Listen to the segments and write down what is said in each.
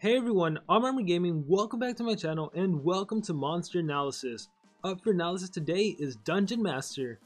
Hey everyone, I'm Armor Gaming, welcome back to my channel and welcome to Monster Analysis. Up for analysis today is Dungeon Master.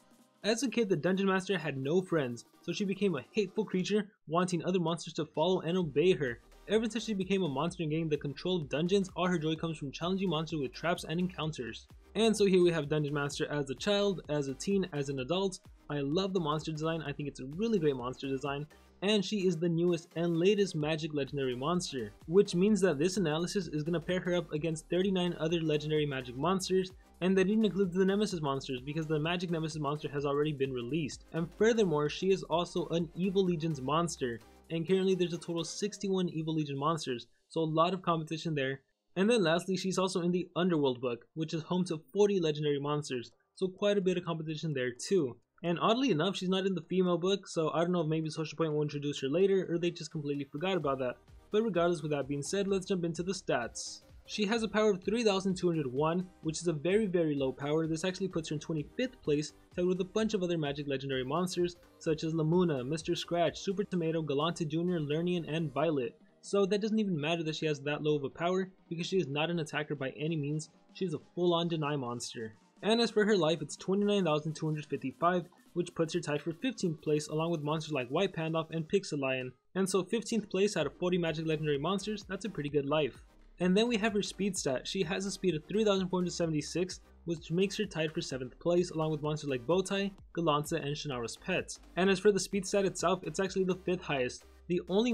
As a kid, the Dungeon Master had no friends, so she became a hateful creature, wanting other monsters to follow and obey her. Ever since she became a monster and gaining the control of dungeons, all her joy comes from challenging monsters with traps and encounters. And so here we have Dungeon Master as a child, as a teen, as an adult. I love the monster design, I think it's a really great monster design. And she is the newest and latest magic legendary monster, which means that this analysis is going to pair her up against 39 other legendary magic monsters, and that even includes the nemesis monsters because the magic nemesis monster has already been released. And furthermore, she is also an Evil Legion's monster, and currently there's a total of 61 Evil Legion monsters, so a lot of competition there. And then lastly, she's also in the Underworld book, which is home to 40 legendary monsters, so quite a bit of competition there too. And oddly enough, she's not in the female book, so I don't know if maybe Social Point will introduce her later, or they just completely forgot about that. But regardless, with that being said, let's jump into the stats. She has a power of 3,201, which is a very low power. This actually puts her in 25th place, tied with a bunch of other magic legendary monsters, such as Lamuna, Mr. Scratch, Super Tomato, Galante Jr., Lernian, and Violet. So that doesn't even matter that she has that low of a power, because she is not an attacker by any means. She is a full-on deny monster. And as for her life, it's 29,255, which puts her tied for 15th place along with monsters like White Pandoff and Pixel Lion. And so 15th place out of 40 magic legendary monsters, that's a pretty good life. And then we have her speed stat. She has a speed of 3,476, which makes her tied for 7th place along with monsters like Bowtie, Galanza, and Shannara's pets. And as for the speed stat itself, it's actually the 5th highest. The only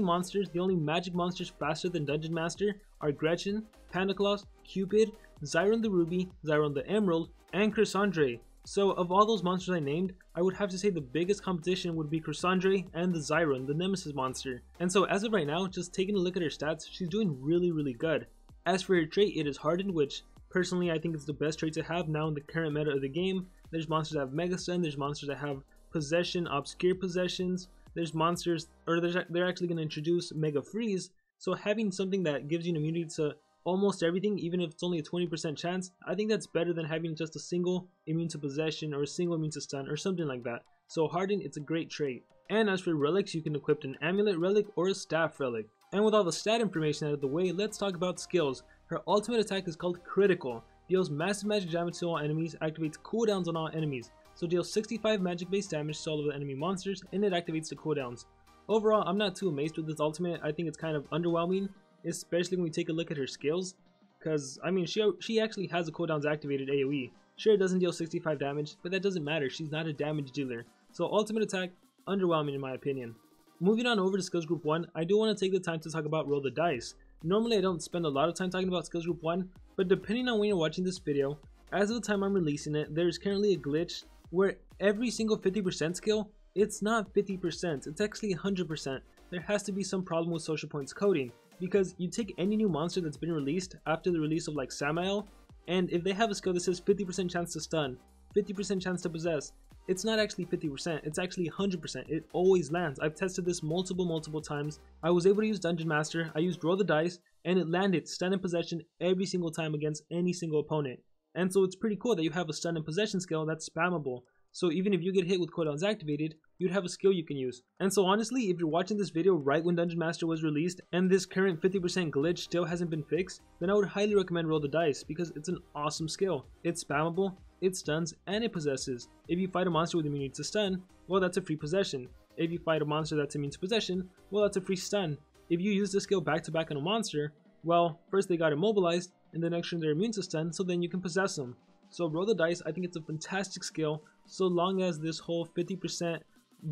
magic monsters faster than Dungeon Master are Gretchen, Pandaclaus, Cupid, Zyron the Ruby, Zyron the Emerald, and Chrysandre. So of all those monsters I named, I would have to say the biggest competition would be Chrysandre and the Zyron, the nemesis monster. And so as of right now, just taking a look at her stats, she's doing really good. As for her trait, it is Hardened, which personally I think is the best trait to have now in the current meta of the game. There's monsters that have Mega Stun, there's monsters that have Possession, Obscure Possessions, there's monsters, or they're actually going to introduce Mega Freeze, so having something that gives you an immunity to almost everything, even if it's only a 20% chance, I think that's better than having just a single immune to possession or a single immune to stun or something like that. So Hardened, it's a great trait. And as for relics, you can equip an amulet relic or a staff relic. And with all the stat information out of the way, let's talk about skills. Her ultimate attack is called Critical, deals massive magic damage to all enemies, activates cooldowns on all enemies, so deals 65 magic based damage to all of the enemy monsters, and it activates the cooldowns. Overall, I'm not too amazed with this ultimate. I think it's kind of underwhelming, especially when we take a look at her skills, because I mean she actually has a cooldowns activated AoE. Sure, it doesn't deal 65 damage, but that doesn't matter, she's not a damage dealer. So ultimate attack, underwhelming in my opinion. Moving on over to skills group 1, I do want to take the time to talk about Roll the Dice. Normally I don't spend a lot of time talking about skills group 1, but depending on when you're watching this video, as of the time I'm releasing it, there's currently a glitch where every single 50% skill, it's not 50%, it's actually 100%. There has to be some problem with Social Point's coding. Because you take any new monster that's been released after the release of like Samael, and if they have a skill that says 50% chance to stun, 50% chance to possess, it's not actually 50%, it's actually 100%. It always lands. I've tested this multiple times. I was able to use Dungeon Master, I used Roll the Dice, and it landed stun and possession every single time against any single opponent. And so it's pretty cool that you have a stun and possession skill that's spammable. So even if you get hit with cooldowns activated, you'd have a skill you can use. And so honestly, if you're watching this video right when Dungeon Master was released and this current 50% glitch still hasn't been fixed, then I would highly recommend Roll the Dice because it's an awesome skill. It's spammable, it stuns, and it possesses. If you fight a monster with immunity to stun, well that's a free possession. If you fight a monster that's immune to possession, well that's a free stun. If you use this skill back to back on a monster, well first they got immobilized and the next turn they're immune to stun, so then you can possess them. So Roll the Dice, I think it's a fantastic skill so long as this whole 50%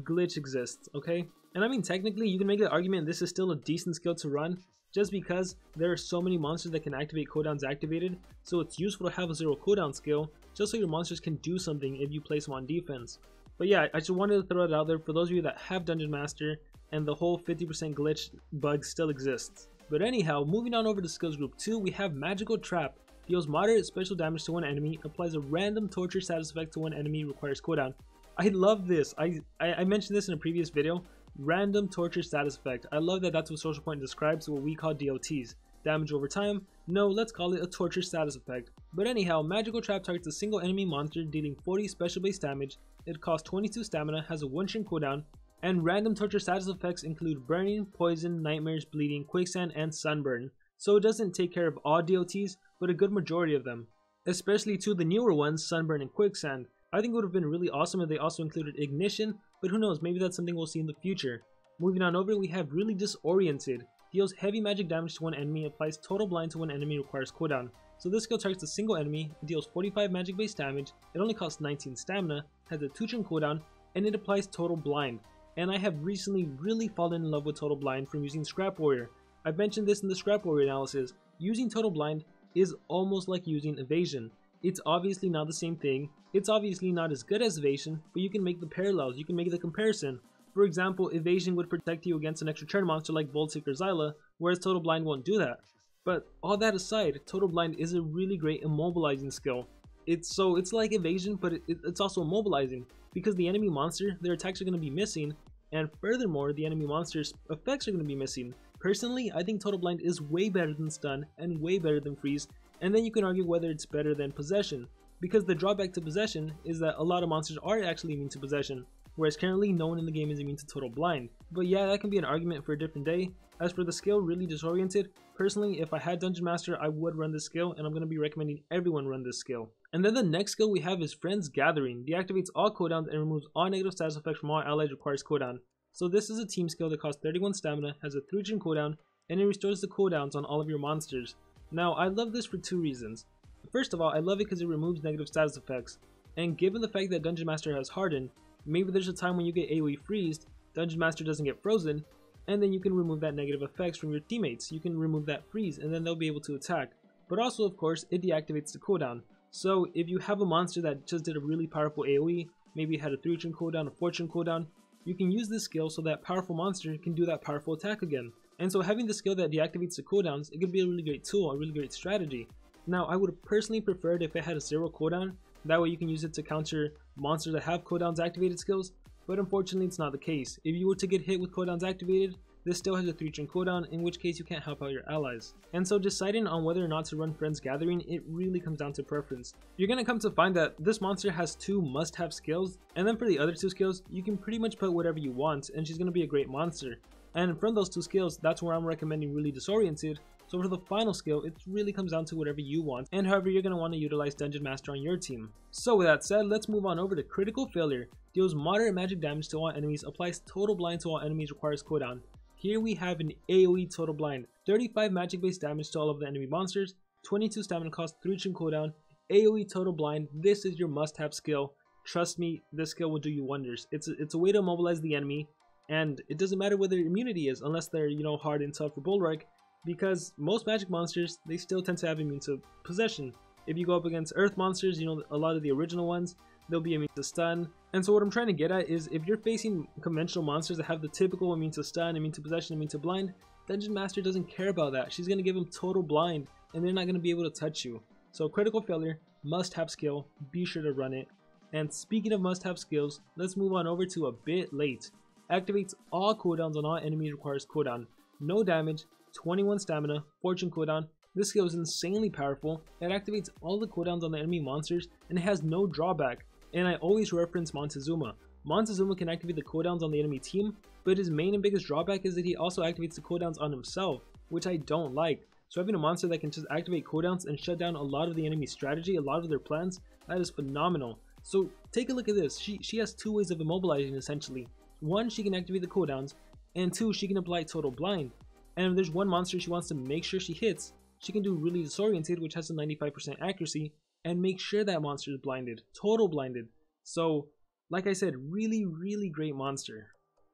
glitch exists, okay? And I mean technically you can make the argument this is still a decent skill to run just because there are so many monsters that can activate cooldowns activated, so it's useful to have a 0 cooldown skill just so your monsters can do something if you place them on defense. But yeah, I just wanted to throw it out there for those of you that have Dungeon Master and the whole 50% glitch bug still exists. But anyhow, moving on over to skills group 2, we have Magical Trap. Deals moderate special damage to one enemy, applies a random torture status effect to one enemy, requires cooldown. I love this. I mentioned this in a previous video. Random torture status effect. I love that that's what Social Point describes what we call DOTs. Damage over time? No, let's call it a torture status effect. But anyhow, Magical Trap targets a single enemy monster dealing 40 special base damage. It costs 22 stamina, has a 1-shrink cooldown, and random torture status effects include burning, poison, nightmares, bleeding, quicksand, and sunburn. so it doesn't take care of all DOTs, but a good majority of them. Especially two of the newer ones, Sunburn and Quicksand. I think it would have been really awesome if they also included Ignition, but who knows, maybe that's something we'll see in the future. Moving on over, we have Really Disoriented. Deals heavy magic damage to one enemy, applies total blind to one enemy, requires cooldown. So this skill targets a single enemy, it deals 45 magic based damage, it only costs 19 stamina, has a 2-turn cooldown, and it applies total blind. And I have recently really fallen in love with total blind from using Scrap Warrior. I've mentioned this in the Scrap Warrior analysis. Using total blind is almost like using evasion. It's obviously not the same thing, it's obviously not as good as evasion, but you can make the parallels, you can make the comparison. For example, evasion would protect you against an extra turn monster like Voltic or Xyla, whereas total blind won't do that. But all that aside, total blind is a really great immobilizing skill. It's like evasion, but it's also immobilizing, because the enemy monster, their attacks are going to be missing, and furthermore, the enemy monster's effects are going to be missing. Personally, I think total blind is way better than stun and way better than freeze, and then you can argue whether it's better than possession, because the drawback to possession is that a lot of monsters are actually immune to possession, whereas currently no one in the game is immune to total blind. But yeah, that can be an argument for a different day. As for the skill, Really Disoriented, personally, if I had Dungeon Master, I would run this skill, and I'm going to be recommending everyone run this skill. And then the next skill we have is Friends Gathering. Deactivates all cooldowns and removes all negative status effects from all allies, requires cooldown. So this is a team skill that costs 31 stamina, has a 3-turn cooldown, and it restores the cooldowns on all of your monsters. Now, I love this for two reasons. First of all, I love it because it removes negative status effects, and given the fact that Dungeon Master has Harden, maybe there's a time when you get AoE freezed, Dungeon Master doesn't get frozen, and then you can remove that negative effects from your teammates. You can remove that freeze, and then they'll be able to attack. But also, of course, it deactivates the cooldown. So if you have a monster that just did a really powerful AoE, maybe it had a 3-turn cooldown, a 4-turn cooldown, you can use this skill so that powerful monster can do that powerful attack again. And so having the skill that deactivates the cooldowns, it could be a really great tool, a really great strategy. Now, I would have personally preferred if it had a 0 cooldown, that way you can use it to counter monsters that have cooldowns activated skills, but unfortunately it's not the case. If you were to get hit with cooldowns activated, this still has a 3-turn cooldown, in which case you can't help out your allies. And so deciding on whether or not to run Friends Gathering, it really comes down to preference. You're going to come to find that this monster has 2 must-have skills, and then for the other 2 skills, you can pretty much put whatever you want, and she's going to be a great monster. And from those 2 skills, that's where I'm recommending Really Disoriented. So for the final skill, it really comes down to whatever you want, and however you're going to want to utilize Dungeon Master on your team. So with that said, let's move on over to Critical Failure. Deals moderate magic damage to all enemies, applies total blind to all enemies, requires cooldown. Here we have an AoE total blind, 35 magic based damage to all of the enemy monsters, 22 stamina cost, 3-turn cooldown, AoE total blind. This is your must-have skill. Trust me, this skill will do you wonders. It's a way to immobilize the enemy, and it doesn't matter what their immunity is, unless they're, hard and tough for Bulwark, because most magic monsters, they still tend to have immune to possession. If you go up against earth monsters, a lot of the original ones, they'll be immune to stun. And so what I'm trying to get at is, if you're facing conventional monsters that have the typical immune to stun, immune to possession, immune to blind, Dungeon Master doesn't care about that. She's going to give them total blind, and they're not going to be able to touch you. So Critical Failure, must-have skill, be sure to run it. And speaking of must-have skills, let's move on over to A Bit Late. Activates all cooldowns on all enemies, requires cooldown. No damage, 21 stamina, 4-turn cooldown. This skill is insanely powerful. It activates all the cooldowns on the enemy monsters, and it has no drawback. And I always reference Montezuma. Montezuma can activate the cooldowns on the enemy team, but his main and biggest drawback is that he also activates the cooldowns on himself, which I don't like. So having a monster that can just activate cooldowns and shut down a lot of the enemy's strategy, a lot of their plans, that is phenomenal. So take a look at this. She has 2 ways of immobilizing essentially. 1, she can activate the cooldowns, and 2, she can apply total blind. And if there's one monster she wants to make sure she hits, she can do Really Disoriented, which has a 95% accuracy, and make sure that monster is blinded, total blinded. So, like I said, really great monster.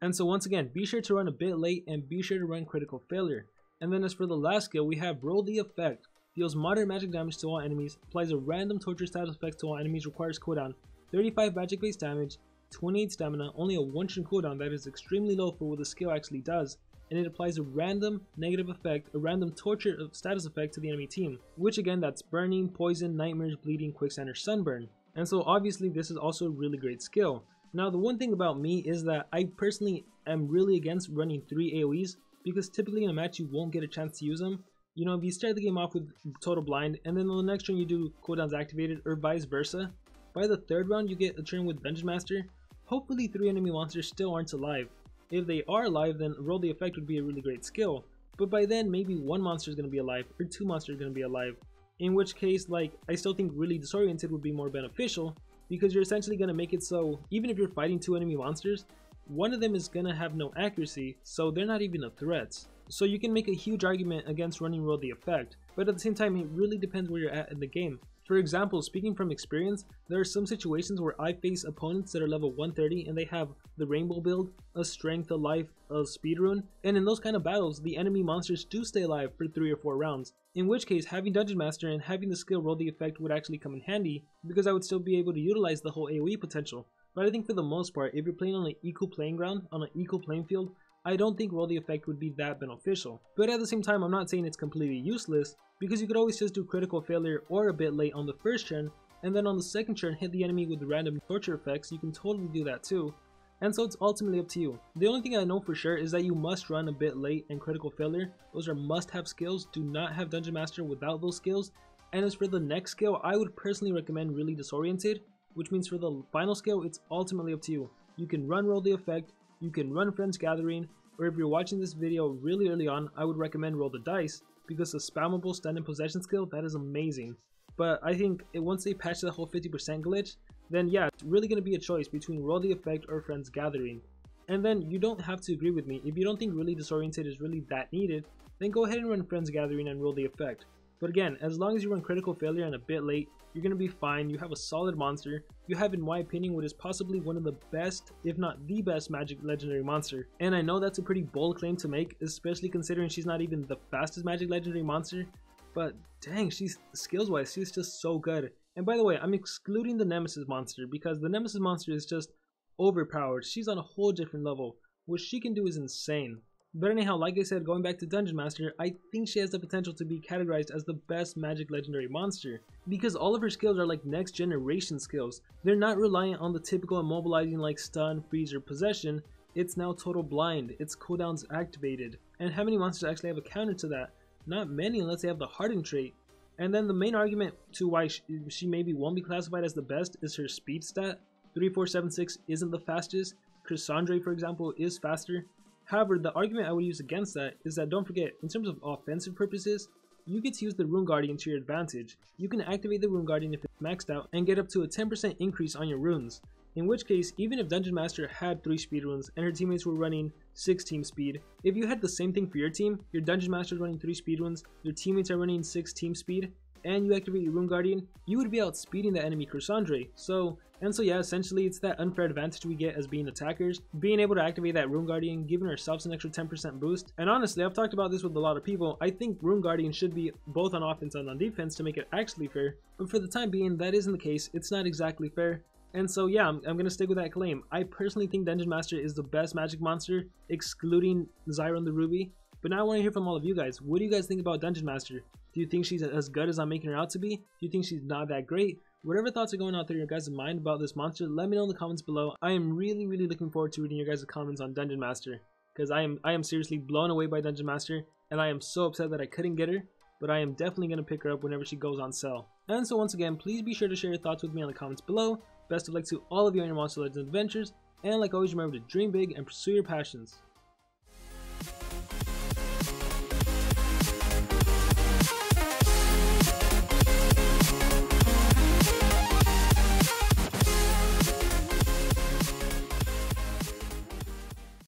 And so once again, be sure to run A Bit Late, and be sure to run Critical Failure. And then as for the last skill, we have Roll the Effect. Deals moderate magic damage to all enemies, applies a random torture status effect to all enemies, requires cooldown, 35 magic based damage, 28 stamina, only a 1-turn cooldown. That is extremely low for what the skill actually does. And it applies a random negative effect, a random torture status effect to the enemy team, which again, that's burning, poison, nightmares, bleeding, quicksand, or sunburn. And so obviously this is also a really great skill. Now the one thing about me is that I personally am really against running 3 AoEs, because typically in a match you won't get a chance to use them. If you start the game off with total blind, and then on the next turn you do cooldowns activated, or vice versa, by the 3rd round you get a turn with Dungeon Master, hopefully 3 enemy monsters still aren't alive. If they are alive, then Roll the Effect would be a really great skill. but by then maybe one monster is going to be alive or two monsters are going to be alive, in which case like I still think really disoriented would be more beneficial, because you're essentially going to make it so even if you're fighting two enemy monsters, one of them is going to have no accuracy, so they're not even a threat. So you can make a huge argument against running roll the effect, but at the same time it really depends where you're at in the game. For example, speaking from experience, there are some situations where I face opponents that are level 130 and they have the rainbow build, a strength, a life, a speed rune, and in those kind of battles the enemy monsters do stay alive for 3 or 4 rounds, in which case having Dungeon Master and having the skill roll the effect would actually come in handy, because I would still be able to utilize the whole AoE potential. But I think for the most part, if you're playing on an equal playing ground, on an equal playing field, I don't think roll the effect would be that beneficial. But at the same time, I'm not saying it's completely useless, because you could always just do critical failure or a bit late on the first turn, and then on the second turn hit the enemy with random torture effects. You can totally do that too. And so it's ultimately up to you. The only thing I know for sure is that you must run a bit late and critical failure. Those are must-have skills. Do not have Dungeon Master without those skills. And as for the next skill, I would personally recommend really disoriented, which means for the final skill, it's ultimately up to you. You can run roll the effect, you can run friends gathering, or if you're watching this video really early on, I would recommend roll the dice, because the spammable stand in possession skill, that is amazing. But I think once they patch the whole 50% glitch, then yeah, it's really going to be a choice between roll the effect or friends gathering. And then you don't have to agree with me. If you don't think really disoriented is really that needed, then go ahead and run friends gathering and roll the effect. But again, as long as you run critical failure and a bit late, you're going to be fine. You have a solid monster. You have, in my opinion, what is possibly one of the best, if not the best, magic legendary monster. And I know that's a pretty bold claim to make, especially considering she's not even the fastest magic legendary monster. But dang, she's skills-wise, she's just so good. And by the way, I'm excluding the Nemesis monster, because the Nemesis monster is just overpowered. She's on a whole different level. What she can do is insane. But anyhow, like I said, going back to Dungeon Master, I think she has the potential to be categorized as the best magic legendary monster, because all of her skills are like next generation skills. They're not reliant on the typical immobilizing like stun, freeze, or possession. It's now total blind, its cooldowns activated. And how many monsters actually have a counter to that? Not many, unless they have the hardened trait. And then the main argument to why she maybe won't be classified as the best is her speed stat. 3476 isn't the fastest. Cassandra, for example, is faster. However, the argument I would use against that is that, don't forget, in terms of offensive purposes, you get to use the Rune Guardian to your advantage. You can activate the Rune Guardian if it's maxed out and get up to a 10% increase on your runes. In which case, even if Dungeon Master had 3 speed runes and her teammates were running 6 team speed, if you had the same thing for your team, your Dungeon Master is running 3 speed runes, your teammates are running 6 team speed, and you activate your Rune Guardian, you would be outspeeding the enemy Cassandra. So yeah, essentially it's that unfair advantage we get as being attackers, being able to activate that Rune Guardian, giving ourselves an extra 10% boost. And honestly, I've talked about this with a lot of people. I think Rune Guardian should be both on offense and on defense to make it actually fair, but for the time being, that isn't the case. It's not exactly fair. And so yeah, I'm gonna stick with that claim. I personally think Dungeon Master is the best magic monster, excluding Zyron the Ruby. But now I want to hear from all of you guys. What do you guys think about Dungeon Master? Do you think she's as good as I'm making her out to be? Do you think she's not that great? Whatever thoughts are going out through your guys' mind about this monster, let me know in the comments below. I am really looking forward to reading your guys' comments on Dungeon Master, because I am seriously blown away by Dungeon Master, and I am so upset that I couldn't get her, but I am definitely going to pick her up whenever she goes on sale. And so once again, please be sure to share your thoughts with me in the comments below. Best of luck to all of you on your Monster Legends adventures, and like always, remember to dream big and pursue your passions.